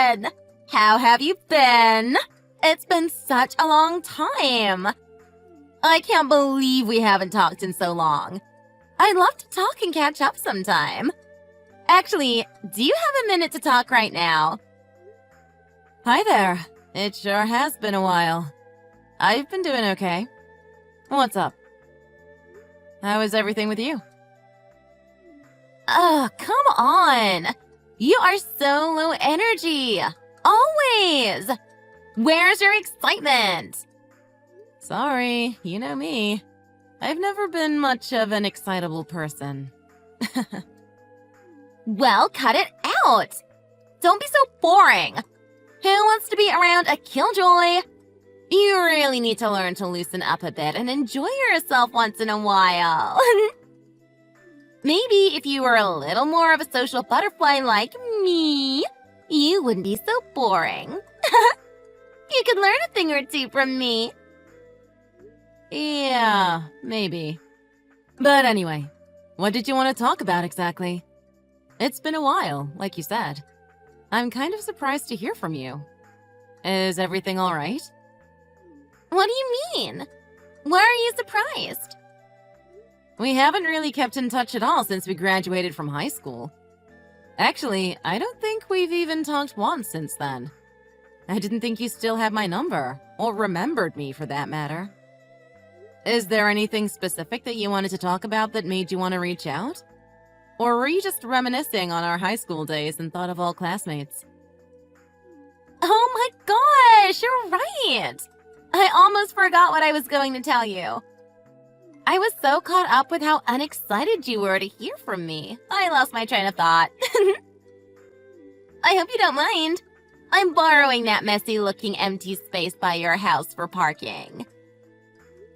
again! How have you been? It's been such a long time. I can't believe we haven't talked in so long. I'd love to talk and catch up sometime. Actually, do you have a minute to talk right now? Hi there. It sure has been a while. I've been doing okay. What's up? How is everything with you? Oh, come on. You are so low energy. Always. Where's your excitement? Sorry, you know me. I've never been much of an excitable person. Well, cut it out. Don't be so boring. Who wants to be around a killjoy? You really need to learn to loosen up a bit and enjoy yourself once in a while. Maybe if you were a little more of a social butterfly like me, you wouldn't be so boring. You could learn a thing or two from me. Yeah, maybe. But anyway, what did you want to talk about exactly? It's been a while, like you said. I'm kind of surprised to hear from you. Is everything all right? What do you mean? Why are you surprised? We haven't really kept in touch at all since we graduated from high school. Actually, I don't think we've even talked once since then. I didn't think you still had my number, or remembered me for that matter. Is there anything specific that you wanted to talk about that made you want to reach out? Or were you just reminiscing on our high school days and thought of all classmates? Oh my gosh, you're right! I almost forgot what I was going to tell you. I was so caught up with how unexcited you were to hear from me. I lost my train of thought. I hope you don't mind. I'm borrowing that messy-looking empty space by your house for parking.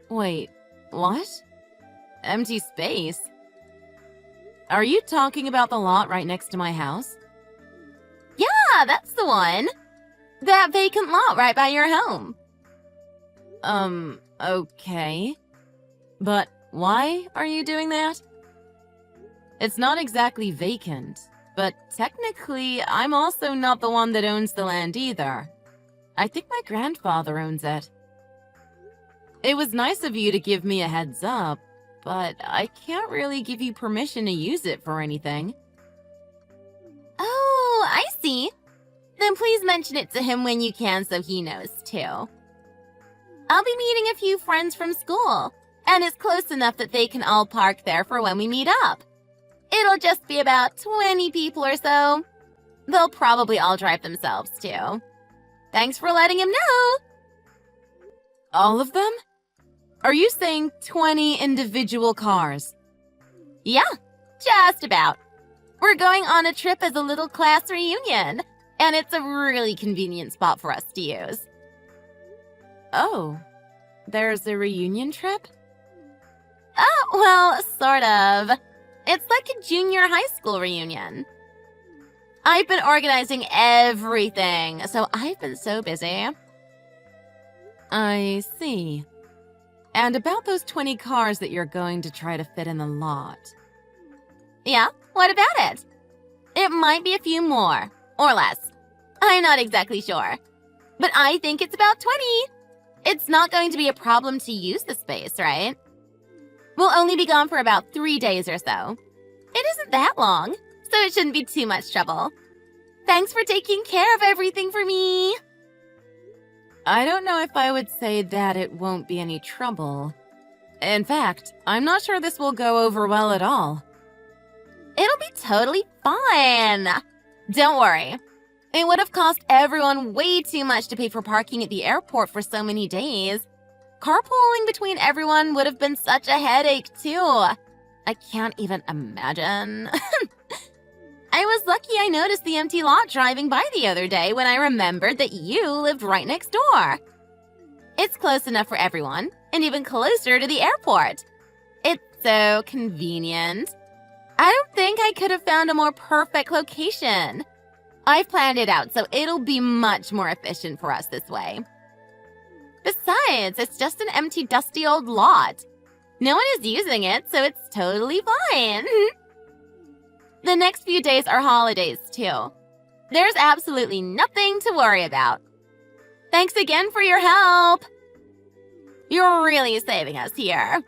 Wait, what? Empty space? Are you talking about the lot right next to my house? Yeah, that's the one. That vacant lot right by your home. Okay. But why are you doing that? It's not exactly vacant, but technically, I'm also not the one that owns the land either. I think my grandfather owns it. It was nice of you to give me a heads up, but I can't really give you permission to use it for anything. Oh, I see. Then please mention it to him when you can so he knows too. I'll be meeting a few friends from school, and it's close enough that they can all park there for when we meet up. It'll just be about 20 people or so. They'll probably all drive themselves too. Thanks for letting him know. All of them? Are you saying 20 individual cars? Yeah, just about. We're going on a trip as a little class reunion, and it's a really convenient spot for us to use. Oh, there's a reunion trip? Oh, well, sort of. It's like a junior high school reunion. I've been organizing everything, so I've been so busy. I see. And about those 20 cars that you're going to try to fit in the lot. Yeah, what about it? It might be a few more, or less. I'm not exactly sure. But I think it's about 20. It's not going to be a problem to use the space, right? We'll only be gone for about 3 days or so. It isn't that long, so it shouldn't be too much trouble. Thanks for taking care of everything for me. I don't know if I would say that it won't be any trouble. In fact, I'm not sure this will go over well at all. It'll be totally fine. Don't worry. It would have cost everyone way too much to pay for parking at the airport for so many days. Carpooling between everyone would have been such a headache, too. I can't even imagine. I was lucky I noticed the empty lot driving by the other day when I remembered that you lived right next door. It's close enough for everyone, and even closer to the airport. It's so convenient. I don't think I could have found a more perfect location. I've planned it out, so it'll be much more efficient for us this way. Besides, it's just an empty, dusty old lot. No one is using it, so it's totally fine. The next few days are holidays, too. There's absolutely nothing to worry about. Thanks again for your help. You're really saving us here.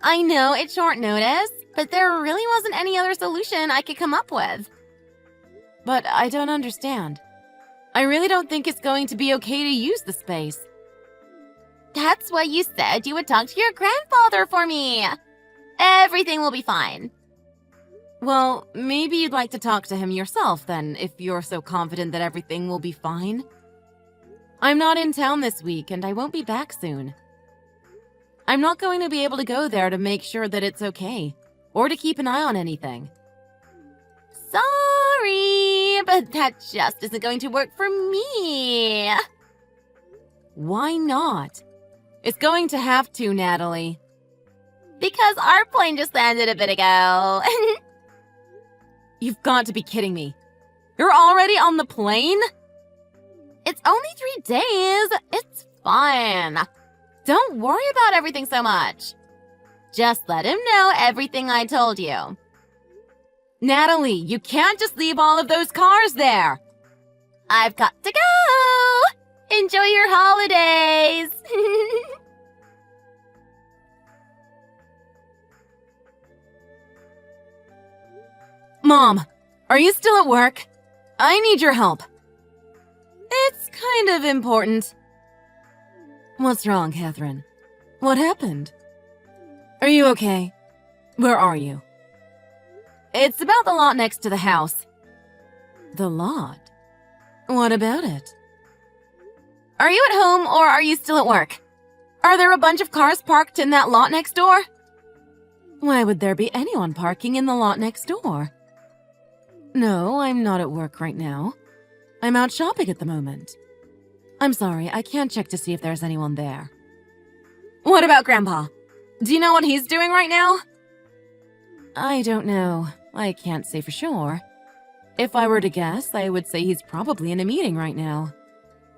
I know it's short notice, but there really wasn't any other solution I could come up with. But I don't understand. I really don't think it's going to be okay to use the space. That's why you said you would talk to your grandfather for me. Everything will be fine. Well, maybe you'd like to talk to him yourself then, if you're so confident that everything will be fine. I'm not in town this week, and I won't be back soon. I'm not going to be able to go there to make sure that it's okay, or to keep an eye on anything. Sorry, but that just isn't going to work for me. Why not? It's going to have to, Natalie. Because our plane just landed a bit ago. You've got to be kidding me. You're already on the plane? It's only 3 days. It's fine. Don't worry about everything so much. Just let him know everything I told you. Natalie, you can't just leave all of those cars there. I've got to go. Enjoy your holidays. Mom, are you still at work? I need your help. It's kind of important. What's wrong, Catherine? What happened? Are you okay? Where are you? It's about the lot next to the house. The lot? What about it? Are you at home or are you still at work? Are there a bunch of cars parked in that lot next door? Why would there be anyone parking in the lot next door? No, I'm not at work right now. I'm out shopping at the moment. I'm sorry, I can't check to see if there's anyone there. What about Grandpa? Do you know what he's doing right now? I don't know. I can't say for sure. If I were to guess, I would say he's probably in a meeting right now.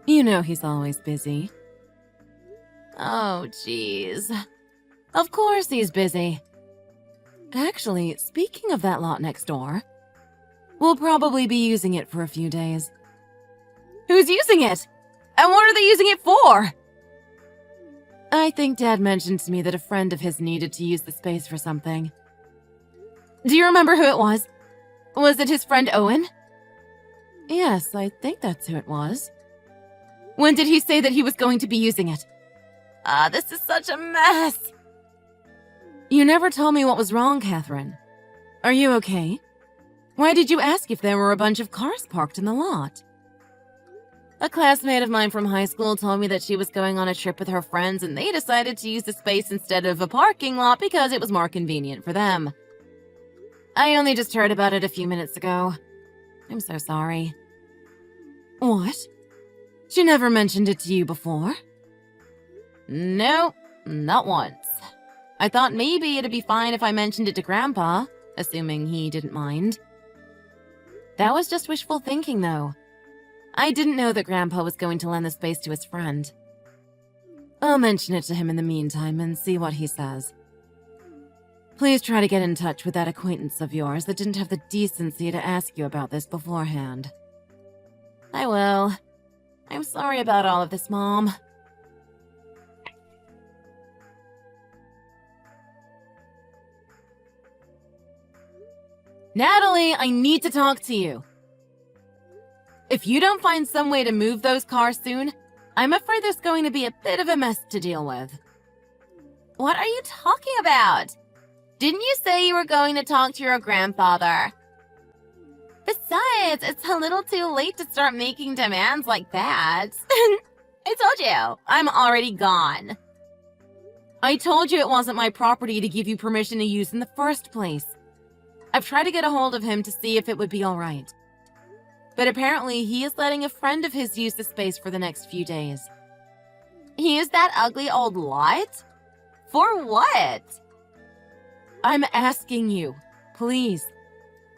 You know he's always busy. Oh, jeez. Of course he's busy. Actually, speaking of that lot next door, we'll probably be using it for a few days. Who's using it? And what are they using it for? I think Dad mentioned to me that a friend of his needed to use the space for something. Do you remember who it was? Was it his friend Owen? Yes, I think that's who it was. When did he say that he was going to be using it? This is such a mess. You never told me what was wrong, Catherine. Are you okay? Why did you ask if there were a bunch of cars parked in the lot? A classmate of mine from high school told me that she was going on a trip with her friends and they decided to use the space instead of a parking lot because it was more convenient for them. I only just heard about it a few minutes ago. I'm so sorry. What? She never mentioned it to you before? Nope, not once. I thought maybe it'd be fine if I mentioned it to Grandpa, assuming he didn't mind. That was just wishful thinking, though. I didn't know that Grandpa was going to lend the space to his friend. I'll mention it to him in the meantime and see what he says. Please try to get in touch with that acquaintance of yours that didn't have the decency to ask you about this beforehand. I will. I'm sorry about all of this, Mom. Natalie, I need to talk to you. If you don't find some way to move those cars soon, I'm afraid there's going to be a bit of a mess to deal with. What are you talking about? Didn't you say you were going to talk to your grandfather? Besides, it's a little too late to start making demands like that. I told you, I'm already gone. I told you it wasn't my property to give you permission to use in the first place. I've tried to get a hold of him to see if it would be all right. But apparently he is letting a friend of his use the space for the next few days. Use that ugly old lot? For what? I'm asking you, please.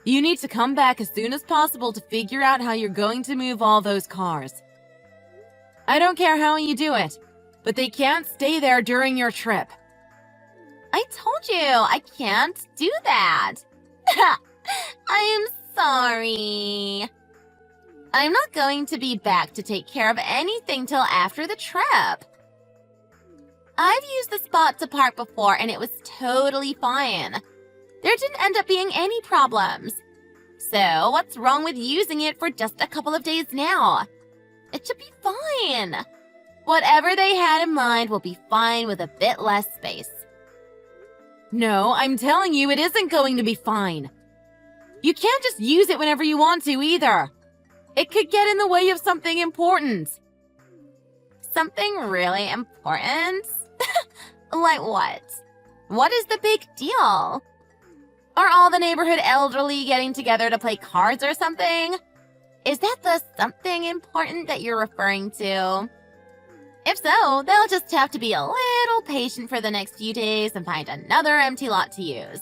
You need to come back as soon as possible to figure out how you're going to move all those cars. I don't care how you do it, but they can't stay there during your trip. I told you, I can't do that. I am sorry. I'm not going to be back to take care of anything till after the trip. I've used the spot to park before and it was totally fine. There didn't end up being any problems. So what's wrong with using it for just a couple of days now? It should be fine. Whatever they had in mind will be fine with a bit less space. No, I'm telling you, it isn't going to be fine. You can't just use it whenever you want to either. It could get in the way of something important. Something really important? Like what? What is the big deal? Are all the neighborhood elderly getting together to play cards or something? Is that the something important that you're referring to? If so, they'll just have to be a little patient for the next few days and find another empty lot to use.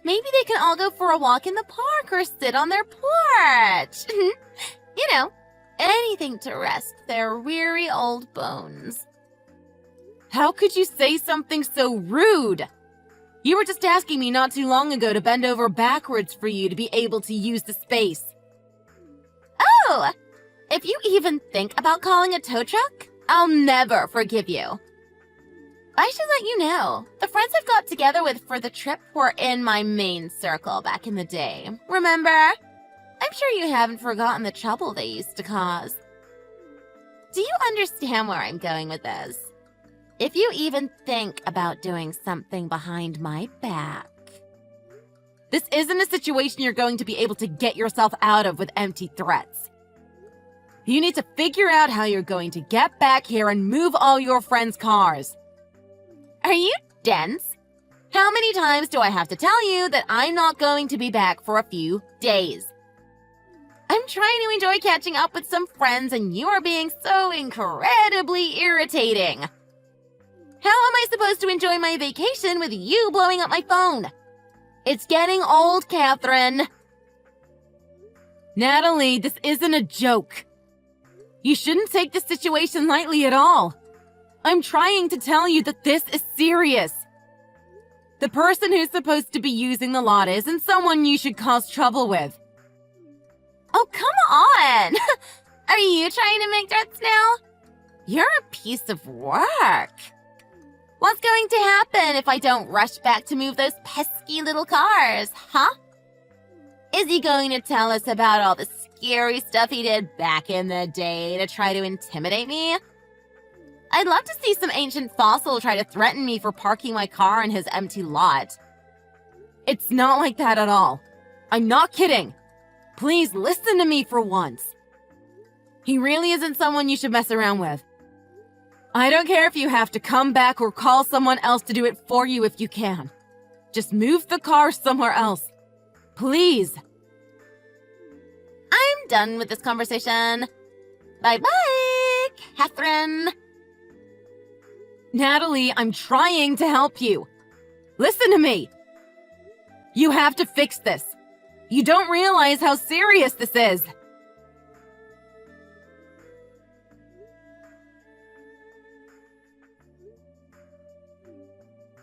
Maybe they can all go for a walk in the park or sit on their porch. You know, anything to rest their weary old bones. How could you say something so rude? You were just asking me not too long ago to bend over backwards for you to be able to use the space. Oh! If you even think about calling a tow truck, I'll never forgive you. I should let you know, the friends I've got together with for the trip were in my main circle back in the day, remember? I'm sure you haven't forgotten the trouble they used to cause. Do you understand where I'm going with this? If you even think about doing something behind my back. This isn't a situation you're going to be able to get yourself out of with empty threats. You need to figure out how you're going to get back here and move all your friends' cars. Are you dense? How many times do I have to tell you that I'm not going to be back for a few days? I'm trying to enjoy catching up with some friends and you are being so incredibly irritating. How am I supposed to enjoy my vacation with you blowing up my phone? It's getting old, Catherine. Natalie, this isn't a joke. You shouldn't take this situation lightly at all. I'm trying to tell you that this is serious. The person who's supposed to be using the lot isn't someone you should cause trouble with. Oh, come on! Are you trying to make threats now? You're a piece of work. What's going to happen if I don't rush back to move those pesky little cars, huh? Is he going to tell us about all the scary stuff he did back in the day to try to intimidate me? I'd love to see some ancient fossil try to threaten me for parking my car in his empty lot. It's not like that at all. I'm not kidding. Please listen to me for once. He really isn't someone you should mess around with. I don't care if you have to come back or call someone else to do it for you if you can. Just move the car somewhere else. Please. I'm done with this conversation. Bye-bye, Catherine. Natalie, I'm trying to help you. Listen to me. You have to fix this. You don't realize how serious this is.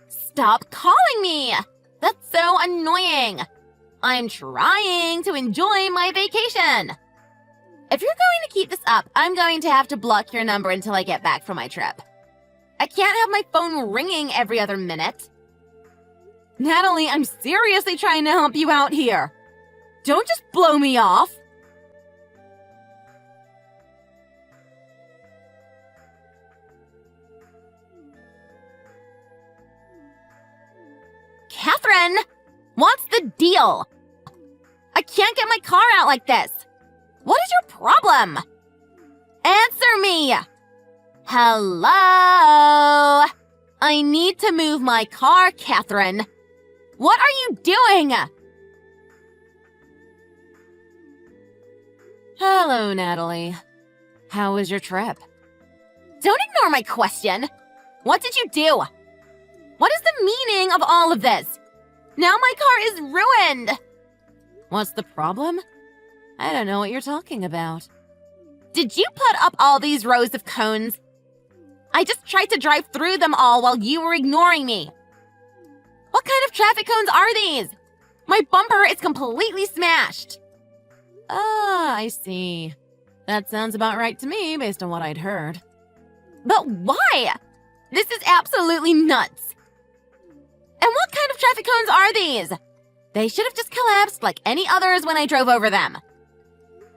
Stop calling me! That's so annoying. I'm trying to enjoy my vacation. If you're going to keep this up, I'm going to have to block your number until I get back from my trip. I can't have my phone ringing every other minute. Natalie, I'm seriously trying to help you out here. Don't just blow me off. Catherine, what's the deal? I can't get my car out like this. What is your problem? Answer me. Hello? I need to move my car, Catherine. What are you doing? Hello, Natalie. How was your trip? Don't ignore my question. What did you do? What is the meaning of all of this? Now my car is ruined. What's the problem? I don't know what you're talking about. Did you put up all these rows of cones? I just tried to drive through them all while you were ignoring me. What kind of traffic cones are these? My bumper is completely smashed. Ah, I see. That sounds about right to me based on what I'd heard. But why? This is absolutely nuts. And what kind of traffic cones are these? They should have just collapsed like any others when I drove over them.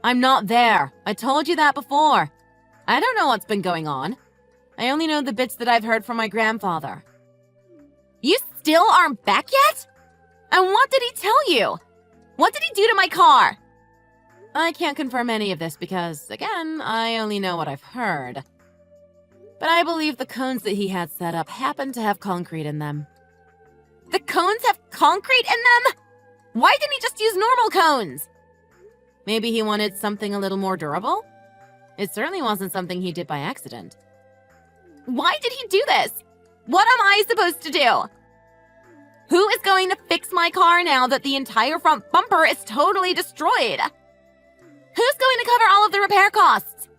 I'm not there. I told you that before. I don't know what's been going on. I only know the bits that I've heard from my grandfather. You still aren't back yet? And what did he tell you? What did he do to my car? I can't confirm any of this because, again, I only know what I've heard. But I believe the cones that he had set up happened to have concrete in them. The cones have concrete in them? Why didn't he just use normal cones? Maybe he wanted something a little more durable? It certainly wasn't something he did by accident. Why did he do this? What am I supposed to do? Who is going to fix my car now that the entire front bumper is totally destroyed? Who's going to cover all of the repair costs?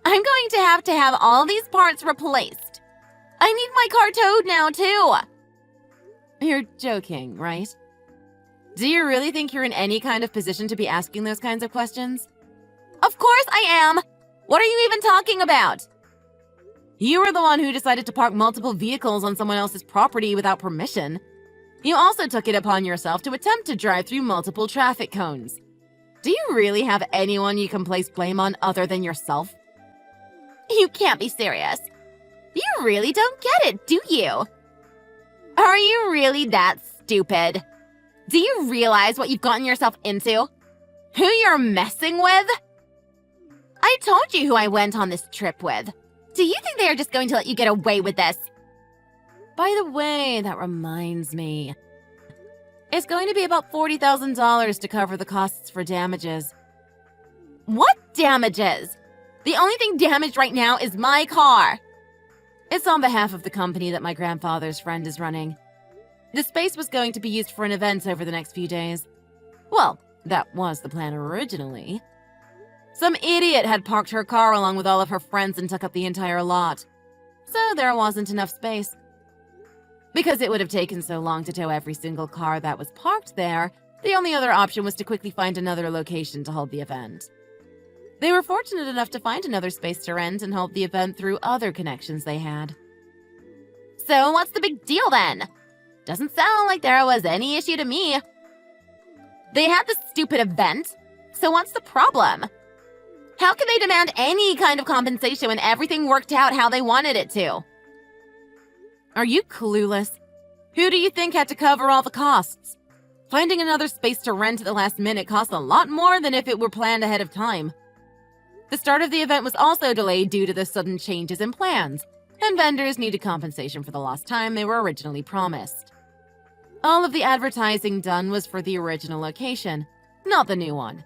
I'm going to have all these parts replaced. I need my car towed now, too. You're joking, right? Do you really think you're in any kind of position to be asking those kinds of questions? Of course I am! What are you even talking about? You were the one who decided to park multiple vehicles on someone else's property without permission. You also took it upon yourself to attempt to drive through multiple traffic cones. Do you really have anyone you can place blame on other than yourself? You can't be serious. You really don't get it, do you? Are you really that stupid? Do you realize what you've gotten yourself into? Who you're messing with? I told you who I went on this trip with. Do you think they are just going to let you get away with this? By the way, that reminds me. It's going to be about $40,000 to cover the costs for damages. What damages? The only thing damaged right now is my car. It's on behalf of the company that my grandfather's friend is running. The space was going to be used for an event over the next few days. Well, that was the plan originally. Some idiot had parked her car along with all of her friends and took up the entire lot. So there wasn't enough space. Because it would have taken so long to tow every single car that was parked there, the only other option was to quickly find another location to hold the event. They were fortunate enough to find another space to rent and hold the event through other connections they had. So what's the big deal then? Doesn't sound like there was any issue to me. They had this stupid event, so what's the problem? How can they demand any kind of compensation when everything worked out how they wanted it to? Are you clueless? Who do you think had to cover all the costs? Finding another space to rent at the last minute costs a lot more than if it were planned ahead of time. The start of the event was also delayed due to the sudden changes in plans, and vendors needed compensation for the lost time they were originally promised. All of the advertising done was for the original location, not the new one.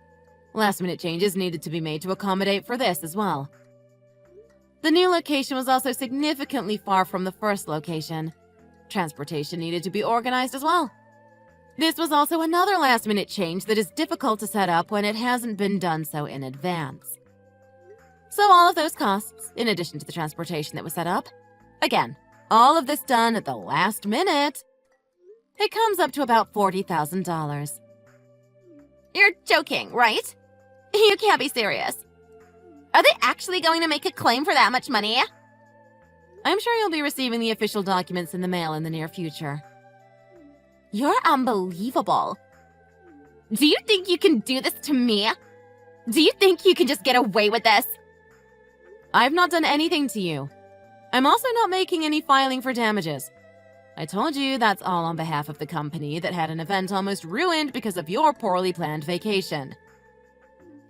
Last-minute changes needed to be made to accommodate for this as well. The new location was also significantly far from the first location. Transportation needed to be organized as well. This was also another last-minute change that is difficult to set up when it hasn't been done so in advance. So all of those costs, in addition to the transportation that was set up, again, all of this done at the last minute, it comes up to about $40,000. You're joking, right? You can't be serious. Are they actually going to make a claim for that much money? I'm sure you'll be receiving the official documents in the mail in the near future. You're unbelievable. Do you think you can do this to me? Do you think you can just get away with this? I've not done anything to you. I'm also not making any filing for damages. I told you that's all on behalf of the company that had an event almost ruined because of your poorly planned vacation.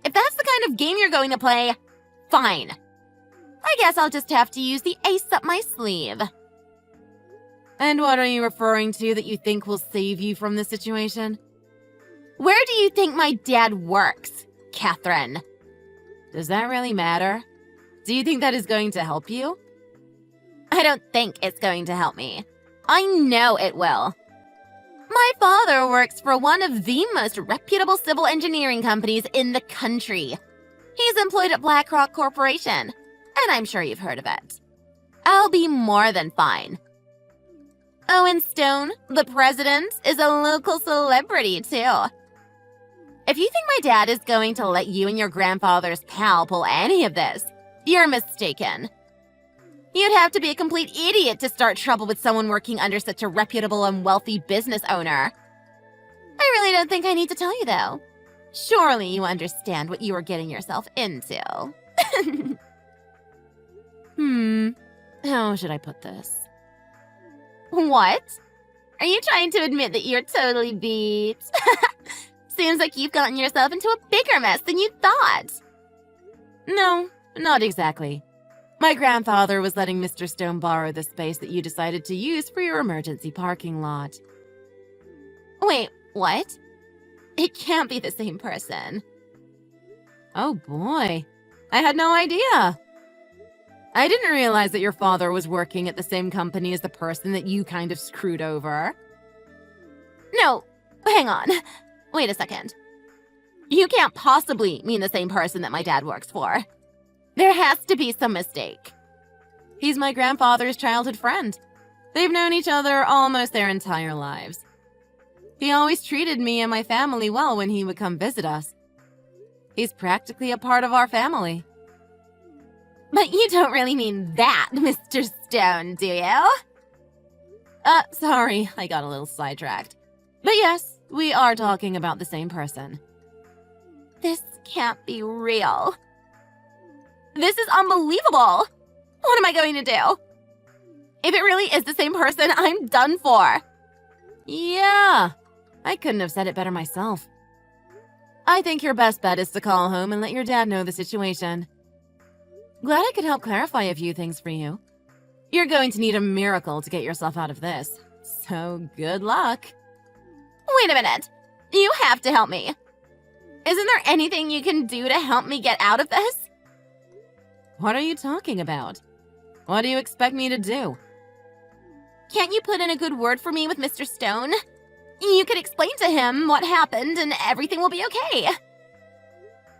If that's the kind of game you're going to play, fine. I guess I'll just have to use the ace up my sleeve. And what are you referring to that you think will save you from this situation? Where do you think my dad works, Catherine? Does that really matter? Do you think that is going to help you? I don't think it's going to help me. I know it will. My father works for one of the most reputable civil engineering companies in the country. He's employed at BlackRock Corporation, and I'm sure you've heard of it. I'll be more than fine. Owen Stone, the president, is a local celebrity, too. If you think my dad is going to let you and your grandfather's pal pull any of this, you're mistaken. You'd have to be a complete idiot to start trouble with someone working under such a reputable and wealthy business owner. I really don't think I need to tell you, though. Surely you understand what you are getting yourself into. How should I put this? What? Are you trying to admit that you're totally beat? Seems like you've gotten yourself into a bigger mess than you thought. No, not exactly. My grandfather was letting Mr. Stone borrow the space that you decided to use for your emergency parking lot. Wait, what? It can't be the same person. Oh boy, I had no idea. I didn't realize that your father was working at the same company as the person that you kind of screwed over. No, hang on. Wait a second. You can't possibly mean the same person that my dad works for. There has to be some mistake. He's my grandfather's childhood friend. They've known each other almost their entire lives. He always treated me and my family well when he would come visit us. He's practically a part of our family. But you don't really mean that, Mr. Stone, do you? Sorry, I got a little sidetracked. But yes, we are talking about the same person. This can't be real. This is unbelievable! What am I going to do? If it really is the same person, I'm done for. Yeah, I couldn't have said it better myself. I think your best bet is to call home and let your dad know the situation. Glad I could help clarify a few things for you. You're going to need a miracle to get yourself out of this, so good luck. Wait a minute. You have to help me. Isn't there anything you can do to help me get out of this? What are you talking about? What do you expect me to do? Can't you put in a good word for me with Mr. Stone? You could explain to him what happened and everything will be okay.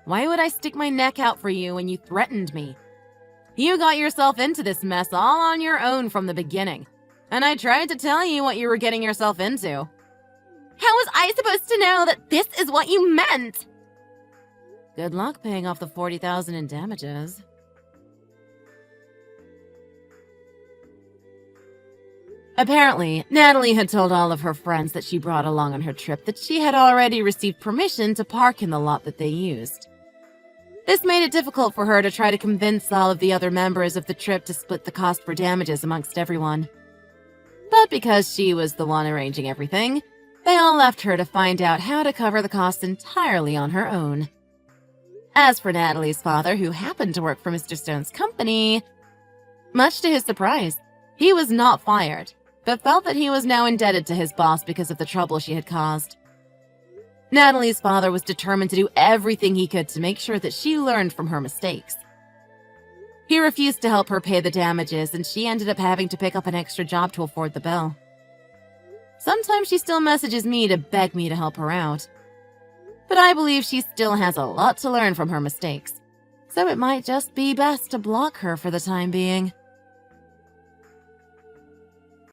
Why would I stick my neck out for you when you threatened me? You got yourself into this mess all on your own from the beginning, and I tried to tell you what you were getting yourself into. How was I supposed to know that this is what you meant? Good luck paying off the $40,000 in damages. Apparently, Natalie had told all of her friends that she brought along on her trip that she had already received permission to park in the lot that they used. This made it difficult for her to try to convince all of the other members of the trip to split the cost for damages amongst everyone. But because she was the one arranging everything, they all left her to find out how to cover the costs entirely on her own. As for Natalie's father, who happened to work for Mr. Stone's company, much to his surprise, he was not fired, but felt that he was now indebted to his boss because of the trouble she had caused. Natalie's father was determined to do everything he could to make sure that she learned from her mistakes. He refused to help her pay the damages, and she ended up having to pick up an extra job to afford the bill. Sometimes she still messages me to beg me to help her out. But I believe she still has a lot to learn from her mistakes, so it might just be best to block her for the time being.